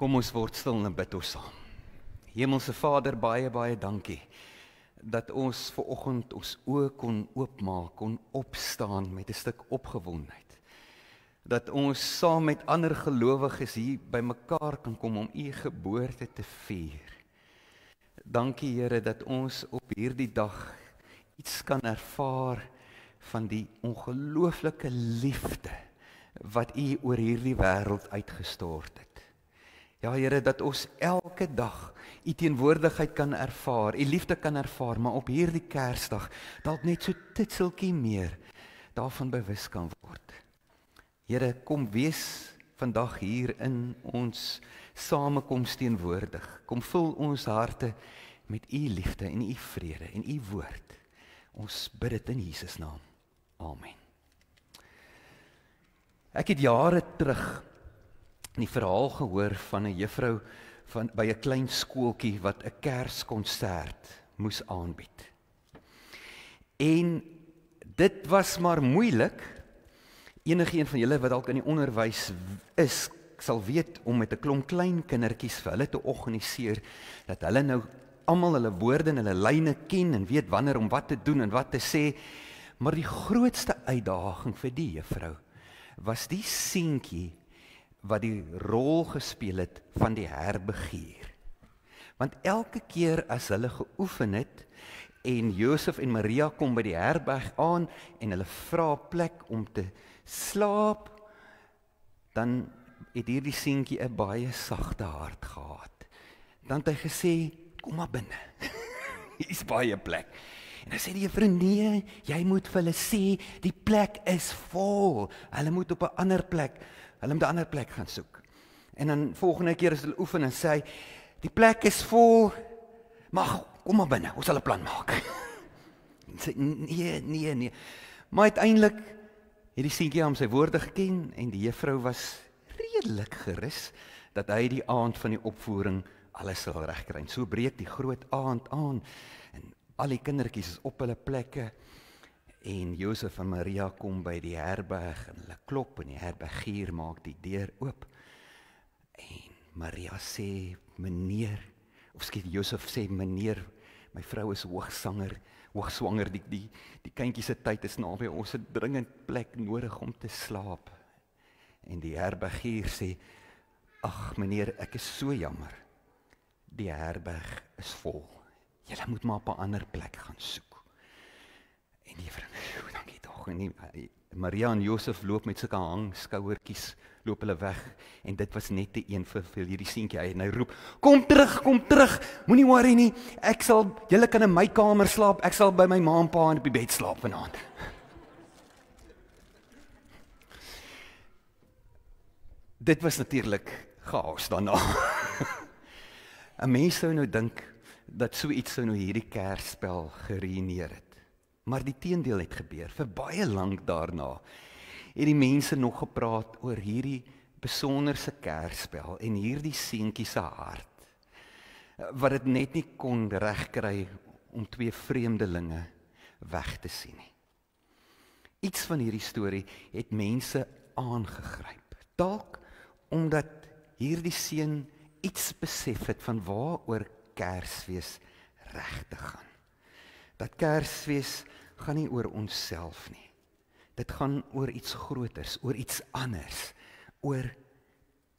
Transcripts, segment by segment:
Kom ons word stil en bid ons saam. Hemelse Vader, baie, baie dankie dat ons vanoggend ons oë kon oopmaak, kon opstaan met 'n stuk opgewondenheid. Dat ons saam met ander gelowiges hier bymekaar kan kom om u geboorte te vier. Dankie Here dat ons op hierdie dag iets kan ervaar van die ongelooflike liefde wat u oor hierdie wêreld uitgestort het. Ja Here, dat ons elke dag u teenwoordigheid kan ervaar, u liefde kan ervaar, maar op hierdie Kersdag dalk net so titseltjie meer daarvan bewus kan word. Here, kom wees vandag hier in ons samekoms teenwoordig. Kom vul ons harte met u liefde en u vrede en u woord. Ons bid dit in Jesus naam. Amen. Ek het jare terug die verhaal gehoor van 'n juffrou by 'n klein skooltjie wat 'n Kerskonsert moes aanbied. En dit was maar moeilik. Enige een van julle wat dalk in die onderwys is, sal weet om met 'n klomp klein kindertjies vir hulle te organiseer, dat hulle nou almal hulle woorde en hulle lyne ken en weet wanneer om wat te doen en wat te sê. Maar die grootste uitdaging vir die juffrou was die seentjie wat die rol gespeel het van die herbegier. Want elke keer as hulle geoefen het en Josef en Maria kom by die herberg aan en hulle vra plek om te slaap, dan het hierdie seentjie 'n baie sagte hart gehad. Dan het hy gesê, kom maar binne, hier is baie plek. En dan sê die juffrou, nee, jy moet vir hulle sê, die plek is vol, hulle moet op 'n ander plek, hulle moet 'n ander plek gaan soek. En dan volgende keer as hulle oefen en sê hy, die plek is vol, maar kom maar binne, ons sal 'n plan maak. En sê, nee. Maar uiteindelik het die seentjie hom sy woorde geken en die juffrou was redelik gerus dat hy die aand van die opvoering alles sal regkry. En so breek die groot aand aan en al die kindertjies is op hulle plekke en Josef en Maria kom by die herberg en hulle klop en die herbergier maak die deur oop. En Maria sê, meneer, of skiet Josef sê, meneer, my vrou is hoogswanger, die kindjie se tyd is naby, ons het dringend plek nodig om te slaap. En die herbergier sê, ag meneer, ek is so jammer, die herberg is vol, julle moet maar op 'n ander plek gaan soek. En die vrou, dankie tog, en Maria en Josef loop met sulke hangskouertjies, loop hulle weg, en dit was net te een vir hierdie seentjie, en hy roep, kom terug, moenie worry nie, julle kan in my kamer slaap, ek sal by my ma en pa op die bed slaap vanaand. Dit was natuurlik chaos daarna. 'n Mens sou nou dink, dat so iets sou nou hierdie Kersspel geruïneer het. Maar die teendeel het gebeur. Vir baie lank daarna het die mense nog gepraat oor hierdie besonderse Kersspel en hierdie seentjie se hart, wat dit net nie kon regkry om twee vreemdelinge weg te sien nie. Iets van hierdie storie het mense aangegryp. Dalk omdat hierdie seun iets besef het van waaroor Kersfees regtig gaan. Dat Kersfees gaan nie oor onsself nie. Dit gaan oor iets groters, oor iets anders, oor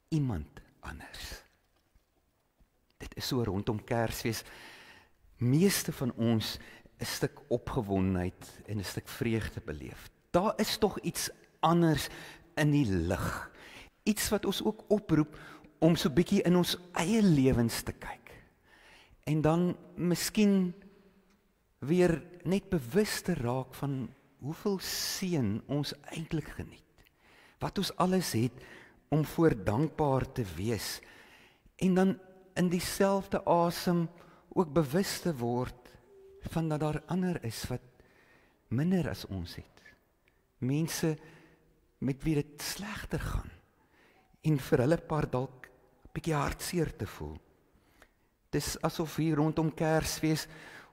iemand anders. Dit is so rondom Kersfees, meeste van ons 'n stuk opgewondenheid en 'n stuk vreugde beleef. Daar is tog iets anders in die lig. Iets wat ons ook oproep om so bietjie in ons eie lewens te kyk. En dan miskien weer net bewus te raak van hoeveel seën ons eintlik geniet. Wat ons alles het om voor dankbaar te wees. En dan in dieselfde asem ook bewus te word van dat daar ander is wat minder as ons het. Mense met wie dit slegter gaan. En vir hulle paar dalk 'n bietjie hartseer te voel. Dis asof hier rondom Kersfees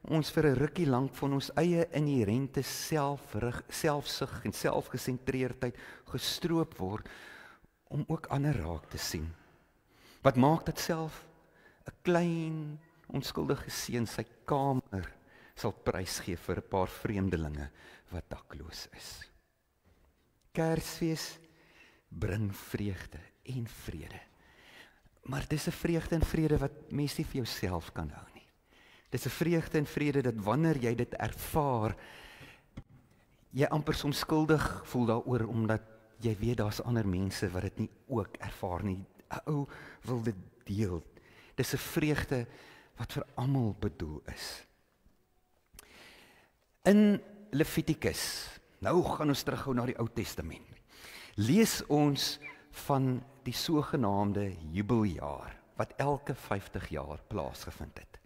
ons vir 'n rukkie lank van ons eie inherente selfsug en selfgesentreerdheid gestroop word om ook ander raak te sien. Wat maak dat self 'n klein onskuldige seun sy kamer sal prysgee vir 'n paar vreemdelinge wat dakloos is. Kersfees bring vreugde en vrede. Maar dis 'n vreugde en vrede wat mens nie vir jouself kan hou nie. Dis 'n vreugde en vrede dat wanneer jy dit ervaar, jy amper soms skuldig voel daaroor omdat jy weet daar's ander mense wat dit nie ook ervaar nie. 'n Ou wil dit deel. Dis 'n vreugde wat vir almal bedoel is. In Levitikus, nou gaan ons terughou na die Ou Testament. Lees ons van die sogenaamde jubeljaar wat elke 50 jaar plaasgevind het.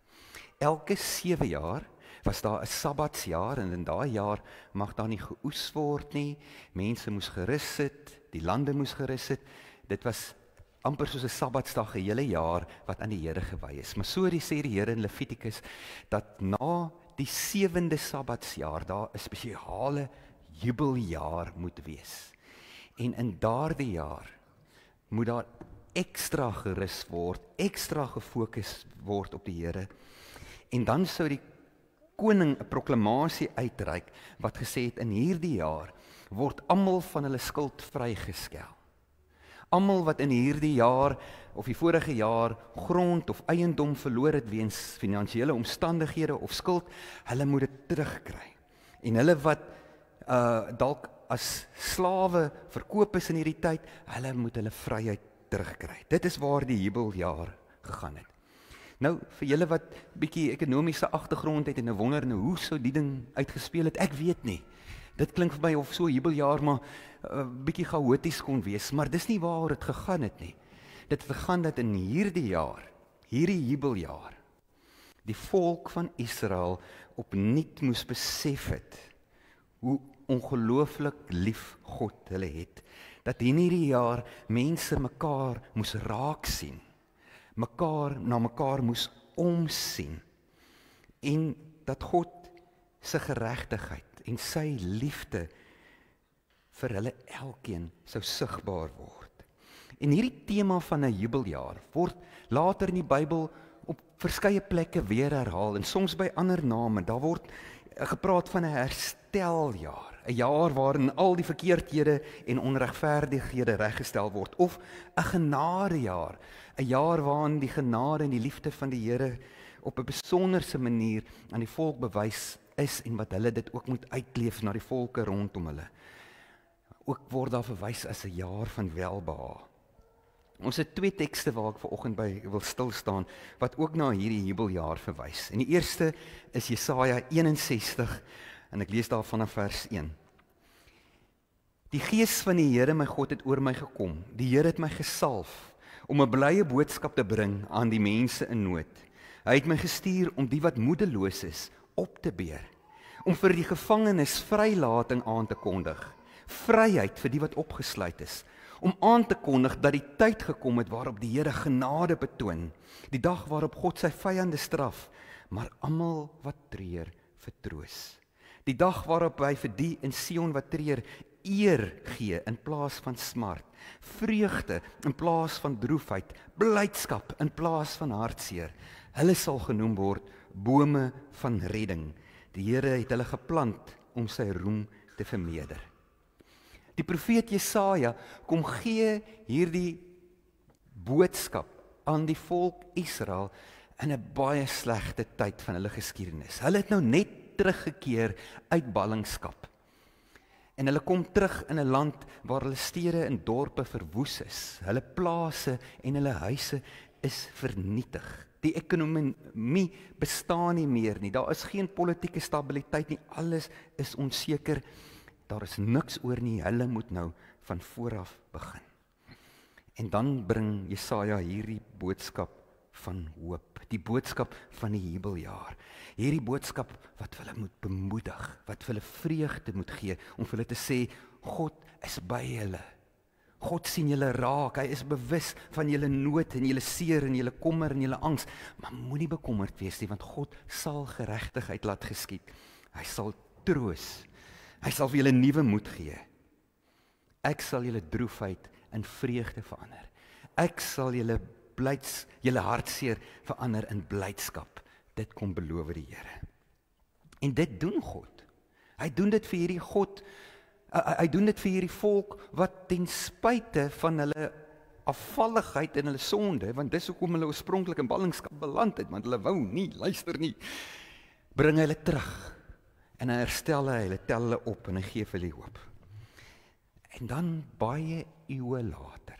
Elke 7 jaar was daar 'n sabbatsjaar en in daai jaar mag daar nie geoes word nie. Mense moes gerus sit, die lande moes gerus sit. Dit was amper soos 'n sabbatsdag 'n hele jaar wat aan die Here gewy is. Maar so sê die Here in Levitikus dat na die 7de sabbatsjaar daar 'n spesiale jubeljaar moet wees. En in daardie jaar moet daar ekstra gerus word, ekstra gefokus word op die Here. En dan sou die koning 'n proklamasie uitreik wat gesê het in hierdie jaar word almal van hulle skuld vrygeskel. Almal wat in hierdie jaar of die vorige jaar grond of eiendom verloor het weens finansiële omstandighede of skuld, hulle moet dit terugkry. En hulle wat dalk as slawe verkoop is in hierdie tyd, hulle moet hulle vryheid terugkry. Dit is waar die jubeljaar gegaan het. Nou, vir julle wat bietjie ekonomiese agtergrond het en wonder nou hoe sou die ding uitgespeel het, ek weet nie. Dit klink vir my of so 'n jubeljaar maar bietjie chaoties kon wees, maar dis nie waar dit gegaan het nie. Dit gegaan dat in hierdie jaar, hierdie jubeljaar, die volk van Israel opnuut moes besef het hoe ongelooflik lief God hulle het, dat in hierdie jaar mense mekaar moes raak sien, na mekaar moes omsien, en dat God se geregtigheid en sy liefde vir hulle elkeen sou sigbaar word. En hierdie tema van 'n jubeljaar word later in die Bybel op verskeie plekke weer herhaal en soms by ander name. Daar word gepraat van 'n hersteljaar, 'n jaar waarin al die verkeerdhede en onregverdighede reggestel word, of 'n genadejaar, 'n jaar waarin die genade en die liefde van die Here op 'n besonderse manier aan die volk bewys is en wat hulle dit ook moet uitleef na die volke rondom hulle. Ook word daar verwys as 'n jaar van welbehae. Ons het 2 tekste waar ek vanoggend by wil stil staan wat ook na hierdie jubeljaar verwys. En die eerste is Jesaja 61 en ek lees daar vanaf vers 1. Die Gees van die Here my God het oor my gekom. Die Here het my gesalf om 'n blye boodskap te bring aan die mense in nood. Hy het my gestuur om die wat moedeloos is op te beur, om vir die gevangenes vrylating aan te kondig, vryheid vir die wat opgesluit is, om aan te kondig dat die tyd gekom het waarop die Here genade betoon, die dag waarop God sy vyande straf, maar almal wat treur vertroos. Die dag waarop hy vir die in Sion wat treur eer gee in plaas van smart, vreugde in plaas van droefheid, blydskap in plaas van hartseer. Hulle sal genoem word bome van redding. Die Here het hulle geplant om sy roem te vermeerder. Die profeet Jesaja kom gee hierdie boodskap aan die volk Israel in 'n baie slegte tyd van hulle geskiedenis. Hulle het nou net teruggekeer uit ballingskap. En hulle kom terug in 'n land waar hulle stede en dorpe verwoes is. Hulle plase en hulle huise is vernietig. Die ekonomie bestaan nie meer nie. Daar is geen politieke stabiliteit nie. Alles is onseker. Daar is niks oor nie. Hulle moet nou van vooraf begin. En dan bring Jesaja hierdie boodskap van hoop. Die boodskap van die jubeljaar. Hierdie boodskap wat hulle moet bemoedig, wat hulle vreugde moet gee, om vir hulle te sê, God is by julle. God sien julle raak, hy is bewus van julle nood en julle seer en julle kommer en julle angs, maar moenie bekommerd wees nie, want God sal geregtigheid laat geskied. Hy sal troos, hy sal vir julle nuwe moed gee. Ek sal julle droefheid in vreugde verander. Ek sal julle julle hartseer verander in blydskap. Dit kom beloof die Here. En dit doen God. Hy doen dit vir hierdie God, hy doen dit vir hierdie volk wat ten spyte van hulle afvalligheid en hulle sonde, want dis hoekom hulle oorspronklik in ballingskap beland het, want hulle wou nie, luister nie, bring hulle terug. En hy herstel hulle, tel hulle op en hy gee vir hulle hoop. En dan baie eeue later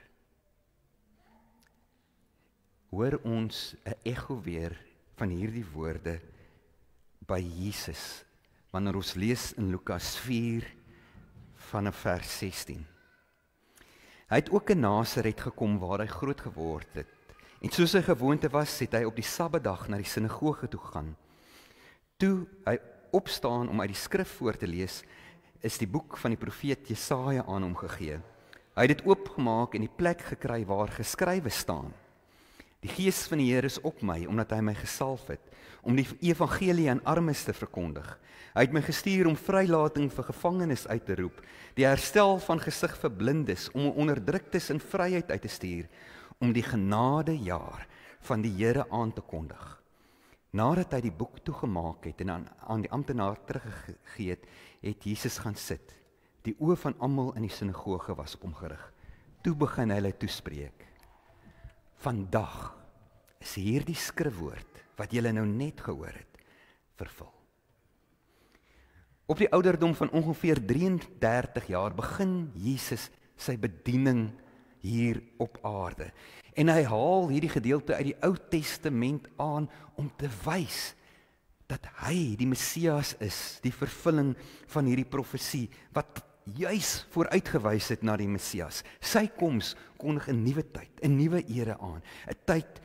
hoor ons 'n ekko weer van hierdie woorde by Jesus, wanneer ons lees in Lukas 4 vanaf vers 16. Hy het ook in Nasaret gekom waar hy groot geword het. En soos sy gewoonte was, het hy op die Sabbatdag na die sinagoge toe gegaan. Toe hy opstaan om uit die skrif voor te lees, is die boek van die profeet Jesaja aan hom gegee. Hy het dit oopgemaak en die plek gekry waar geskrywe staan: Die Gees van die Here is op my, omdat hy my gesalf het, om die evangelie aan armes te verkondig. Hy het my gestuur om vrylating vir gevangenes uit te roep, die herstel van gesig vir blindes, om onderdruktes in vryheid uit te stuur, om die genadejaar van die Here aan te kondig. Nadat hy die boek toegemaak het en aan die amptenaar teruggegee het, het Jesus gaan sit. Die oë van almal in die sinagoge was op hom gerig. Toe begin hy hulle toespreek: Vandag is hierdie skrifwoord wat julle nou net gehoor het, vervul. Op die ouderdom van ongeveer 33 jaar begin Jesus sy bediening hier op aarde. En hy haal hierdie gedeelte uit die Ou Testament aan om te wys dat hy die Messias is, die vervulling van hierdie profesie, wat juis vooruitgewys het na die Messias. Sy koms kondig 'n nuwe tyd, 'n nuwe era aan, 'n tyd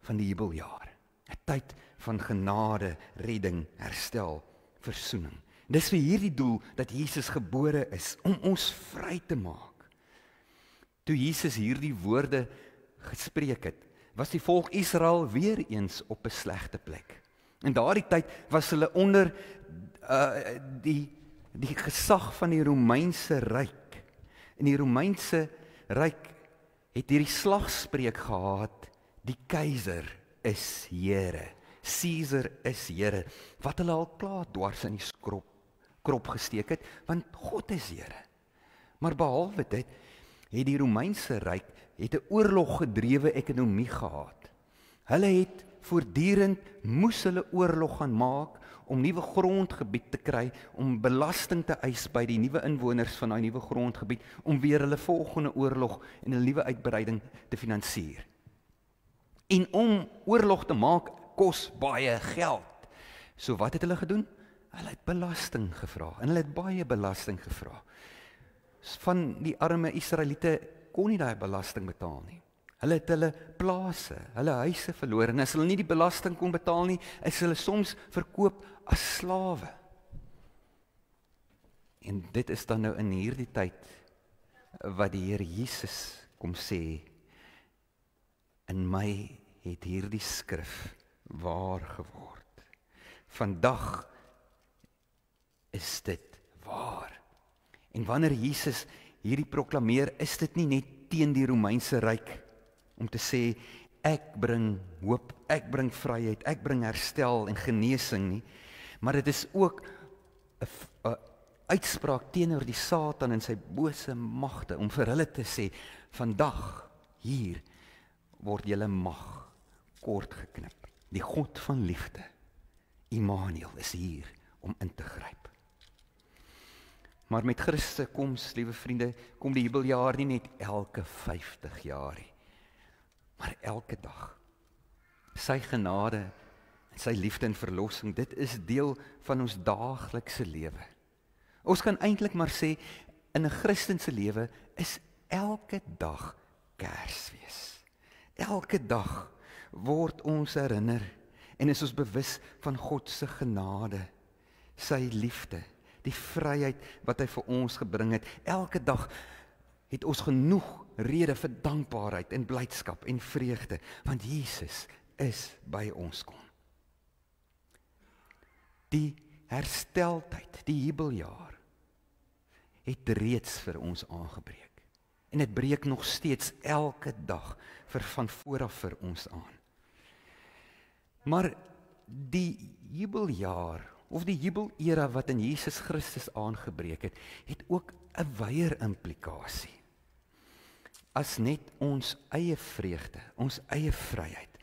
van die jubeljaar, 'n tyd van genade, redding, herstel, versoening. Dis vir hierdie doel dat Jesus gebore is, om ons vry te maak. Toe Jesus hierdie woorde gespreek het, was die volk Israel weer eens op 'n slegte plek. In daardie tyd was hulle onder die gesag van die Romeinse ryk. In die Romeinse ryk het hierdie slagspreuk gehad: die keiser is Here, Caesar is Here, wat hulle al klaar dwars in die krop gesteek het, want God is Here. Maar behalwe dit, het die Romeinse ryk 'n oorloggedrewe ekonomie gehad. Hulle het voortdurend moes hulle oorlog gaan maak om nuwe grondgebied te kry, om belasting te eis by die nuwe inwoners van daai nuwe grondgebied, om weer hulle volgende oorlog en 'n nuwe uitbreiding te finansier. En om oorlog te maak kos baie geld. So wat het hulle gedoen? Hulle het belasting gevra, en hulle het baie belasting gevra. Van die arme Israeliete kon nie daai belasting betaal nie. Hulle het hulle plase, hulle huise verloor, en as hulle nie die belasting kon betaal nie, is hulle soms verkoop as slawe. En dit is dan nou in hierdie tyd wat die Here Jesus kom sê: in my het hierdie skrif waar geword. Vandag is dit waar. En wanneer Jesus hierdie proklameer, is dit nie net teen die Romeinse ryk om te sê ek bring hoop, ek bring vryheid, ek bring herstel en genesing nie, maar dit is ook 'n uitspraak teenoor die Satan en sy bose magte, om vir hulle te sê: vandag hier word julle mag kort geknip. Die God van liefde, Immanuel, is hier om in te gryp. Maar met Christus se koms, liewe vriende, kom die jubeljaar nie net elke 50 jaar nie, maar elke dag. Sy genade en sy liefde en verlossing, dit is deel van ons daaglikse lewe. Ons kan eintlik maar sê, in 'n Christelike lewe is elke dag Kersfees. Elke dag word ons herinner en is ons bewus van God se genade, sy liefde, die vryheid wat hy vir ons gebring het. Elke dag het ons genoeg rede vir dankbaarheid en blydskap en vreugde, want Jesus is by ons kom. Die hersteltyd, die jubeljaar, het reeds vir ons aangebreek. En dit breek nog steeds elke dag van vooraf vir ons aan. Maar die jubeljaar, of die jubelera wat in Jesus Christus aangebreek het, het ook 'n wyeer implikasie. As net ons eie vreugde, ons eie vryheid.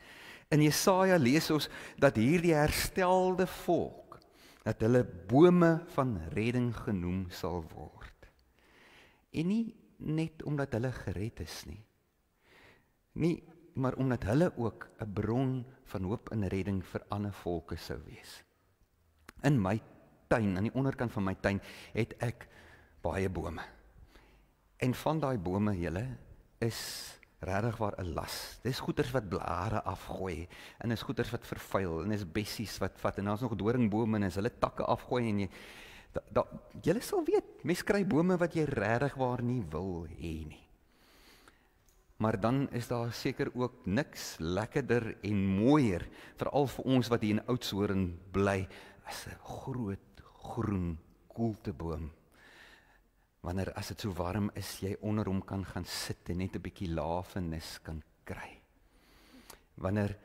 In Jesaja lees ons dat hierdie herstelde volk, dat hulle bome van redding genoem sal word. En nie net omdat hulle gered is nie, maar omdat hulle ook 'n bron van hoop en redding vir ander volke sou wees. In my tuin, aan die onderkant van my tuin, het ek baie bome. En van daai bome, julle, is regtig waar 'n las. Dis goeters wat blare afgooi, en is goeters wat vervuil, en is bessies wat vat, en daar's nog doringbome, en as hulle takke afgooi, en julle sal weet, mens kry bome wat jy regtig waar nie wil hê nie. Maar dan is daar seker ook niks lekkerder en mooier, veral vir ons wat hier in Oudtshoorn bly, as 'n groot, groen, koelteboom. Wanneer as dit so warm is, jy onder hom kan gaan sit en net 'n bietjie lafenis kan kry. Wanneer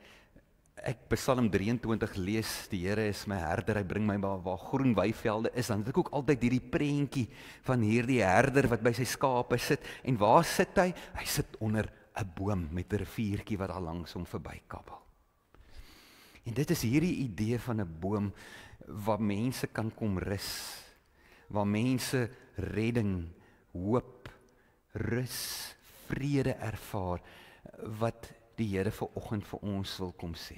ek Psalm 23 lees, die Here is my herder, hy bring my waar groen weivelde is, dan het ek ook altyd hierdie prentjie van hierdie herder wat by sy skape sit, en waar sit hy? Hy sit onder 'n boom met 'n riviertjie wat daar langs hom verbykabbel. En dit is hierdie idee van 'n boom waar mense kan kom rus, waar mense redding, hoop, rus, vrede ervaar, wat die Here vanoggend vir ons wil kom sê.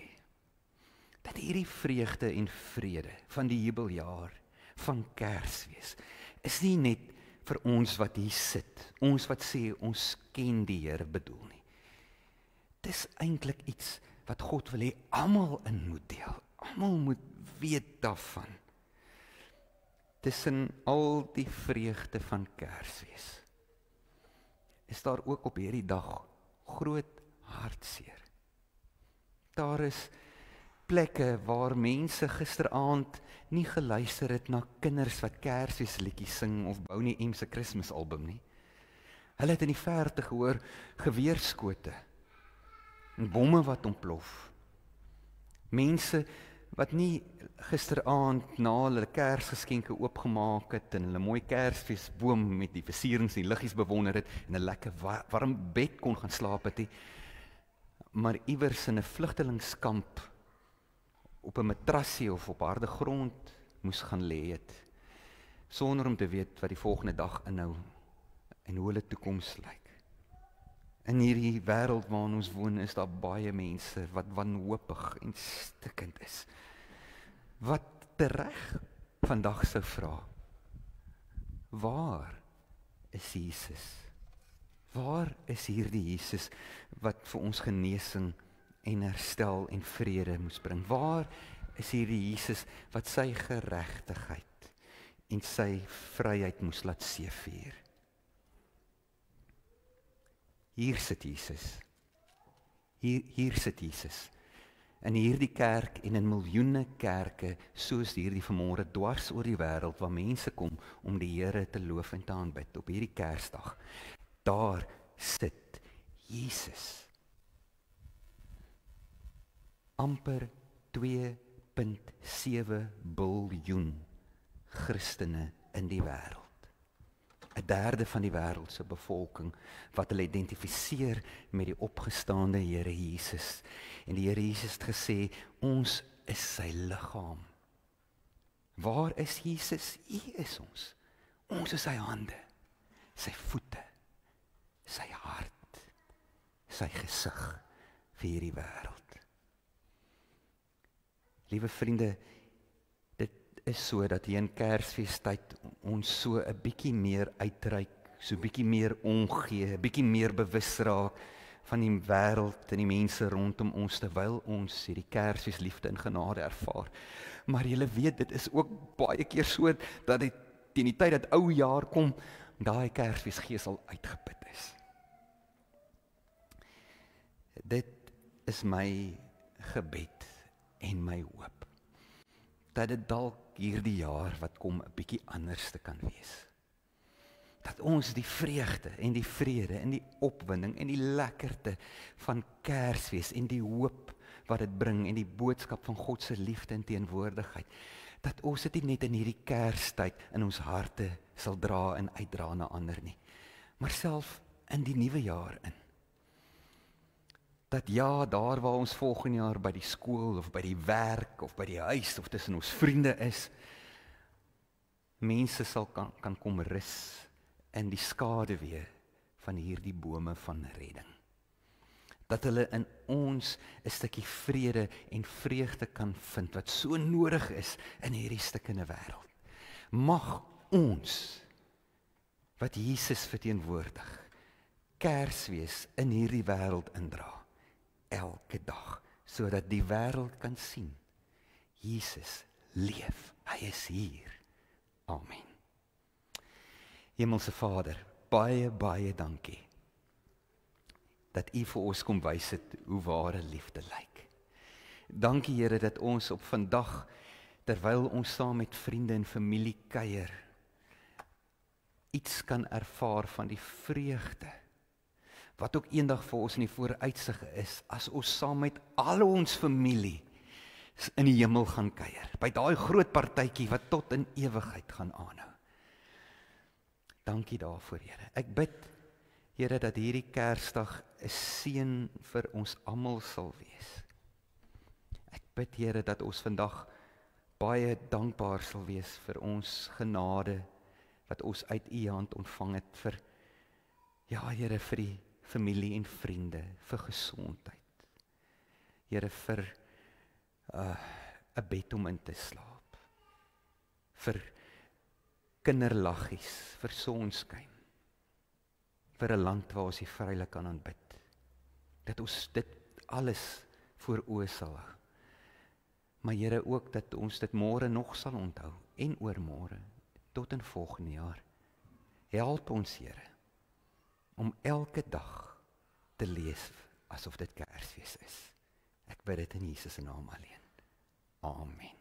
Dat hierdie vreugde en vrede van die jubeljaar, van Kersfees, is nie net vir ons wat hier sit, ons wat sê ons ken die Here bedoel nie. Dis eintlik iets wat God wil hê almal in moet deel. Almal moet weet daarvan. Tussen al die vreugde van Kersfees is daar ook op hierdie dag groot hartseer. Daar is plekke waar mense gisteraand nie geluister het na kinders wat Kersfeesliedjies sing of Bonnie M se Kersalbum nie. Hulle het in die verte gehoor geweerskote en bomme wat ontplof. Mense wat nie gisteraand na hulle Kersgeskenke oopgemaak het en hulle mooi Kersfeesboom met die versierings en die liggies bewonder het en 'n lekker warm bed kon gaan slaap het nie, maar iewers in 'n vlugtelingskamp op 'n matrassie of op harde grond moes gaan lê het, sonder om te weet wat die volgende dag inhou en hoe hulle toekoms lyk. In hierdie wêreld waarin ons woon, is daar baie mense wat wanhoopig en stikkend is, wat tereg vandag sou vra, waar is Jesus? Waar is hierdie Jesus wat vir ons genesing en herstel en vrede moes bring? Waar is hierdie Jesus wat sy geregtigheid en sy vryheid moes laat seëvier? Hier sit Jesus. Hier sit Jesus. In hierdie kerk en in miljoene kerke soos hierdie vanmôre dwars oor die wêreld waar mense kom om die Here te loof en te aanbid op hierdie Kersdag. Daar sit Jesus. Amper 2,7 biljoen Christene in die wêreld. 1/3 van die wêreld se bevolking wat hulle identifiseer met die opgestaande Here Jesus. En die Here Jesus het gesê, ons is sy liggaam. Waar is Jesus? Hier is ons. Ons is sy hande, sy voete, sy hart, sy gesig vir hierdie wêreld. Liewe vriende, is so dat hier in Kersfeestyd ons so 'n bietjie meer uitreik, so 'n bietjie meer omgee, 'n bietjie meer bewus raak van die wêreld en die mense rondom ons terwyl ons hierdie Kersfeesliefde en genade ervaar. Maar julle weet, dit is ook baie keer so dat dit teen die tyd dat ou jaar kom, daai Kersfeesgees al uitgeput is. Dit is my gebed en my hoop dat dit dalk hierdie jaar wat kom 'n bietjie anders te kan wees. Dat ons die vreugde en die vrede en die opwinding en die lekkerte van Kersfees en die hoop wat dit bring en die boodskap van God se liefde en teenwoordigheid, dat ons dit nie net in hierdie Kerstyd in ons harte sal dra en uitdra na ander nie, maar self in die nuwe jaar in. Dat ja, daar waar ons volgende jaar by die skool of by die werk of by die huis of tussen ons vriende is, mense sal kan kom rus in die skaduwee van hierdie bome van redding. Dat hulle in ons 'n stukkie vrede en vreugde kan vind wat so nodig is in hierdie stikkende wêreld. Mag ons wat Jesus verteenwoordig, Kersfees in hierdie wêreld indra, elke dag, sodat die wêreld kan sien, Jesus leef, hy is hier. Amen. Hemelse Vader, baie, baie dankie, dat U vir ons kom wys het hoe ware liefde lyk. Dankie Here dat ons op vandag, terwyl ons saam met vriende en familie kuier, iets kan ervaar van die vreugde, wat ook eendag vir ons in die vooruitsig is, as ons saam met al ons familie in die hemel gaan kuier, by daai groot partytjie wat tot in ewigheid gaan aanhou. Dankie daarvoor, Here. Ek bid, Here, dat hierdie Kersdag 'n seën vir ons almal sal wees. Ek bid, Here, dat ons vandag baie dankbaar sal wees vir ons genade wat ons uit U hand ontvang het vir, ja, Here, vir die familie en vriende, vir gesondheid. Here, vir 'n bed om in te slaap, vir kinderlaggies, vir sonskyn, vir 'n land waar ons die vrylik kan aanbid, dat ons dit alles voor oë sal hou, maar Here ook dat ons dit môre nog sal onthou, en oormôre, tot in volgende jaar. Help ons, Here, om elke dag te lees asof dit Kersfees is. Ek bid dit in Jesus se naam alleen. Amen.